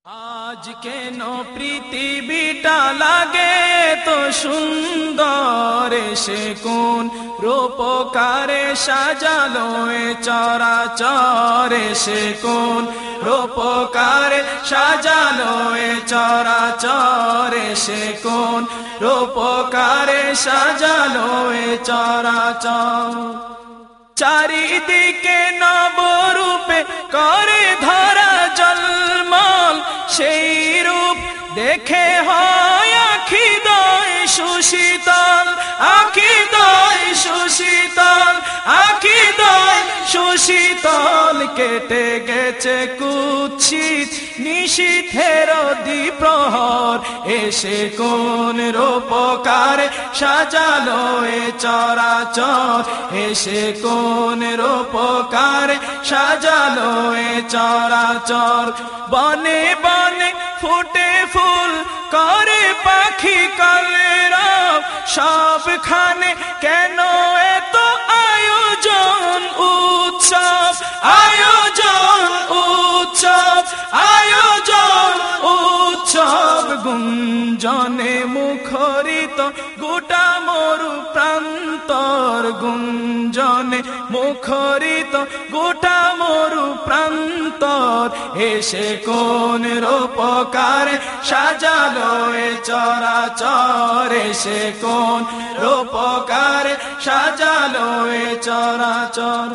আজ কেন পৃথিবীটা লাগে তো সুন্দর, সে কোন রূপকারে সাজালো এ চরাচর, সে কোন রূপকারে সাজালো এ চরাচর, সে কোন রূপকারে সাজালো এ চরাচর। চারিদিকে নবরূপে করে ধরা জলমল, সেই রূপ দেখে হয় আখি দয় সুশীতল, আখি দয় সুশীতল, আখি দয় সুশীতল। কেটে গেছে কুৎসিত নিশীথের দ্বিপ্রহর, এসে কোন রূপকারে সাজালো এ চরাচর, এসে কোন রূপকারে সাজালো এ চরাচর। বনে বনে ফুটে ফুল করে পাখি কলরব, সবখানে কেন এত আয়োজন উৎসব, আয়োজন উৎসব, আয়োজন উৎসব। গুঞ্জনে মুখরিত গোটা মরু প্রান্তর, গুঞ্জনে মুখরিত গোটা মরু প্রান্তর, এসে কোন রূপকারে সাজালো এ চরাচর, এসে কোন রূপকারে সাজালো এ চরাচর।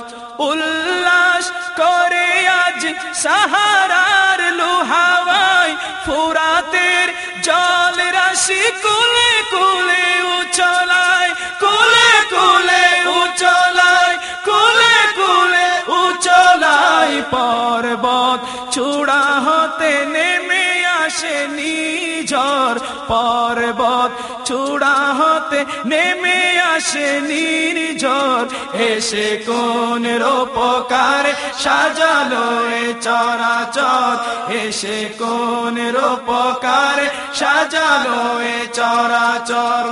উল্লাস করে আজ সাহারার লোহাওয়ায়, ফুরাতের জল রাশি কুলে কুলে উচলায়, কুলে কুলে উচলায়, কুলে কুলে উচলায়। পর্বত চূড়া হতে নেমে আসে নিঝড়, পর্বত চূড়া হতে নেমে আসে নির্ঝর, এসে কোন রূপকারে সাজালো এ চরাচর, এসে কোন রূপকারে সাজালো এ চরাচর।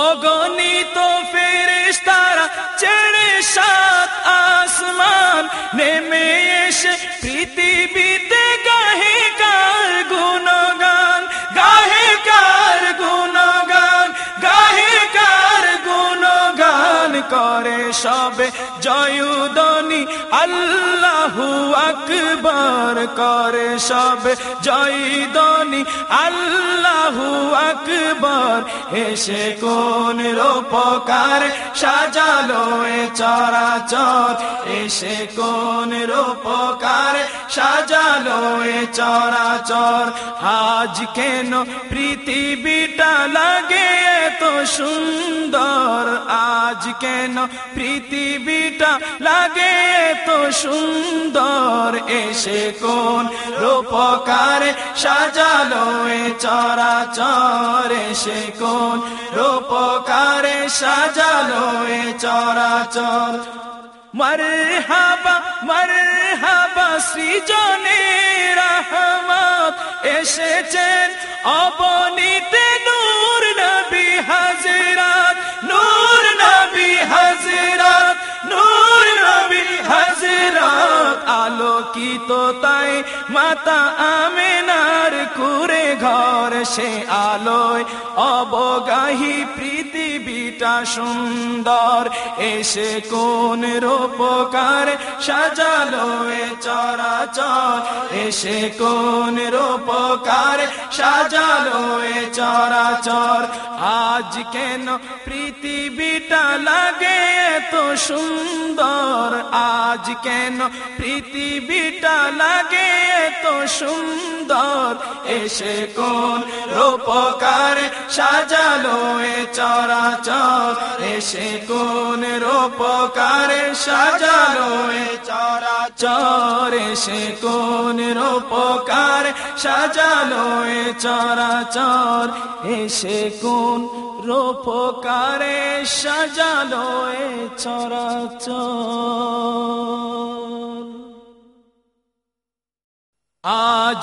অগণিত ফেরেশতারা ছেড়ে সাত আসমান, নেমে এসে পৃথিবীতে গাহে কার গুণগান, গাহে কার গুণগান, গাহে কার গুণগান। করে সবে জয়ধ্বনি আল্লাহু আকবার, করে সবে জয়ধ্বনি আল্লাহু আকবার, এসে কোন রূপকারে সাজালো এ চরাচর, এসে কোন রূপকারে সাজালো এ চরাচর। আজ কেন পৃথিবীটা লাগে এত সুন্দর, আজ কেন পৃথিবীটা লাগে এত সুন্দর, এসে কোন রূপকারে সাজালো এ চরাচর, এসে কোন রূপকারে সাজালো এ চরাচর। মরহাবা মরহাবা সৃজনে রহমত, এসেছেন অবনীতে নূর নবী হযরত, নূর নবী হযরত, নূর নবী হযরত। আলোকিত তাই মাতা আমেনার কুরে ঘর, সে আলোয় অবগাহী পৃথিবীটা সুন্দর, এসে কোন রূপকারে সাজালো এ চরাচর, এসে কোন রূপকারে সাজালো এ চরাচর। আজ কেন পৃথিবীটা লাগে এত সুন্দর, আজ কেন পৃথিবীটা লাগে এত সুন্দর, এসে কোন রূপকারে সাজালো এ চরাচর, এসে কোন রূপকারে সাজালো এ চরাচর, এসে কোন রূপকারে সাজালো এ চরাচর, এসে কোন রূপকারে সাজালো এ চরাচর। আজ